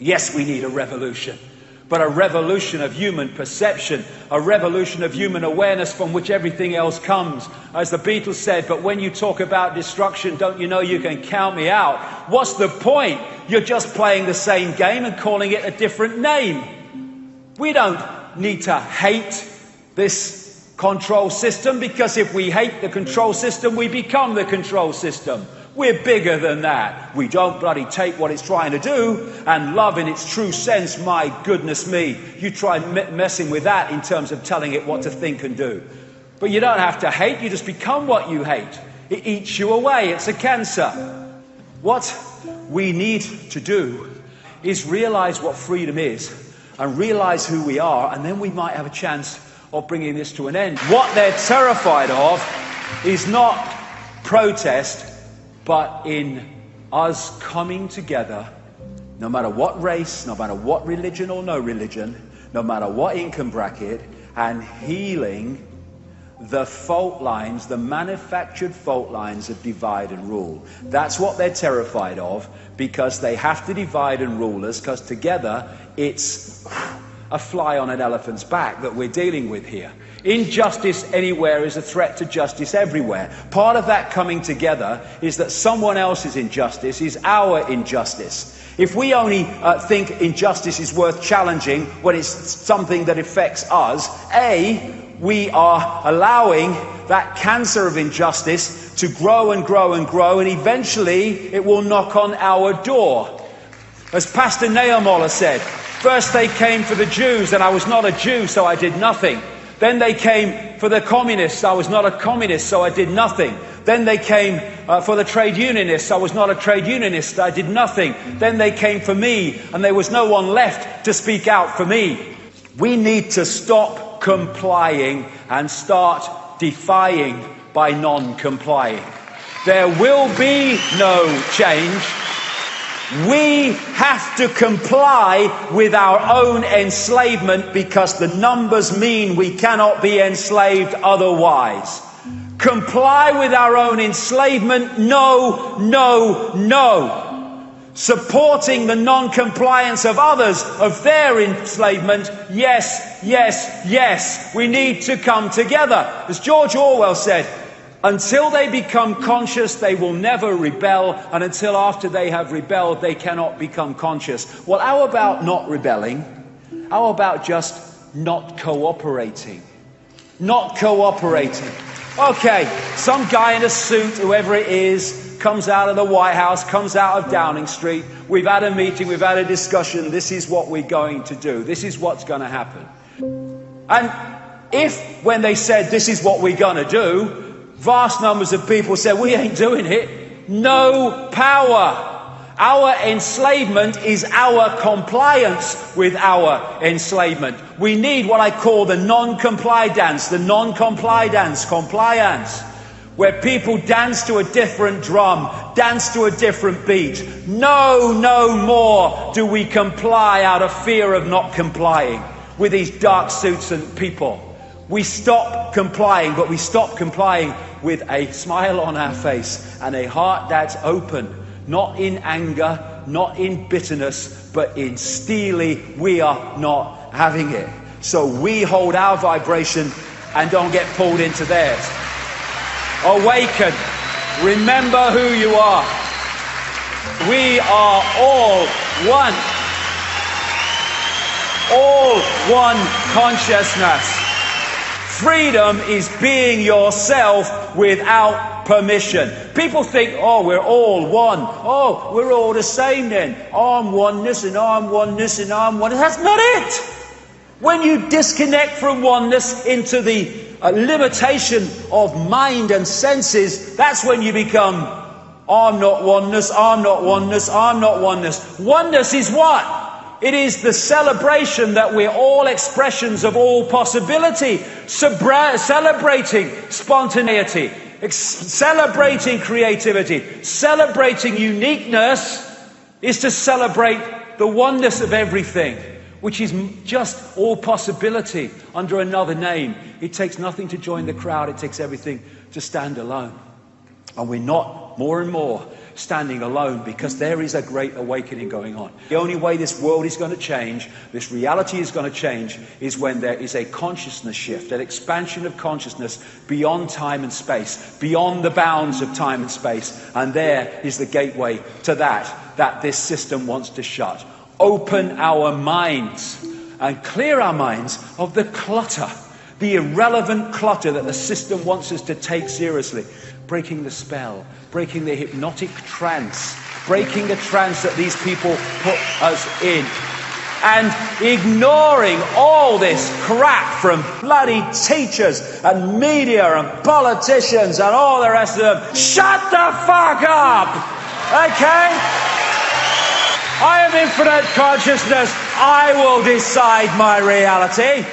Yes, we need a revolution, but a revolution of human perception, a revolution of human awareness from which everything else comes. As the Beatles said, but when you talk about destruction, don't you know you can count me out? What's the point? You're just playing the same game and calling it a different name. We don't need to hate this control system, because if we hate the control system, we become the control system. We're bigger than that. We don't bloody take what it's trying to do and love in its true sense. My goodness me. You try messing with that in terms of telling it what to think and do. But you don't have to hate. You just become what you hate. It eats you away. It's a cancer. What we need to do is realize what freedom is and realize who we are, and then we might have a chance of bringing this to an end. What they're terrified of is not protest, but in us coming together, no matter what race, no matter what religion or no religion, no matter what income bracket, and healing the fault lines, the manufactured fault lines of divide and rule. That's what they're terrified of, because they have to divide and rule us, because together it's a fly on an elephant's back that we're dealing with here. Injustice anywhere is a threat to justice everywhere. Part of that coming together is that someone else's injustice is our injustice. If we only think injustice is worth challenging when it's something that affects us, we are allowing that cancer of injustice to grow and grow and grow, and eventually it will knock on our door. As Pastor Nehemiah said, first they came for the Jews, and I was not a Jew, so I did nothing. Then they came for the communists. I was not a communist, so I did nothing. Then they came for the trade unionists. I was not a trade unionist. I did nothing. Then they came for me, and there was no one left to speak out for me. We need to stop complying and start defying by non-complying. There will be no change. We have to comply with our own enslavement, because the numbers mean we cannot be enslaved otherwise. Comply with our own enslavement? No, no, no. Supporting the non-compliance of others, of their enslavement? Yes, yes, yes. We need to come together. As George Orwell said, until they become conscious, they will never rebel, and until after they have rebelled, they cannot become conscious. Well, how about not rebelling? How about just not cooperating? Not cooperating. Okay, some guy in a suit, whoever it is, comes out of the White House, comes out of Downing Street. We've had a meeting, we've had a discussion. This is what we're going to do. This is what's going to happen. And if, when they said this is what we're going to do, vast numbers of people said, we ain't doing it. No power. Our enslavement is our compliance with our enslavement. We need what I call the non-comply dance, compliance, where people dance to a different drum, dance to a different beat. No, no more do we comply out of fear of not complying with these dark suits and people. We stop complying, but we stop complying with a smile on our face and a heart that's open, not in anger, not in bitterness, but in steely, we are not having it. So we hold our vibration and don't get pulled into theirs. Awaken. Remember who you are. We are all one. All one consciousness. Freedom is being yourself without permission. People think, oh, we're all one. Oh, we're all the same then. I'm oneness and I'm oneness and I'm oneness. That's not it. When you disconnect from oneness into the limitation of mind and senses, that's when you become, I'm not oneness, I'm not oneness, I'm not oneness. Oneness is what? It is the celebration that we're all expressions of all possibility, celebrating spontaneity, celebrating creativity, celebrating uniqueness is to celebrate the oneness of everything, which is just all possibility under another name. It takes nothing to join the crowd, it takes everything to stand alone. And we're not, more and more, standing alone, because there is a great awakening going on. The only way this world is going to change, this reality is going to change, is when there is a consciousness shift, an expansion of consciousness beyond time and space, beyond the bounds of time and space. And there is the gateway to that this system wants to shut. Open our minds and clear our minds of the clutter, the irrelevant clutter that the system wants us to take seriously. Breaking the spell, breaking the hypnotic trance, breaking the trance that these people put us in, and ignoring all this crap from bloody teachers and media and politicians and all the rest of them. Shut the fuck up! Okay? I am infinite consciousness. I will decide my reality.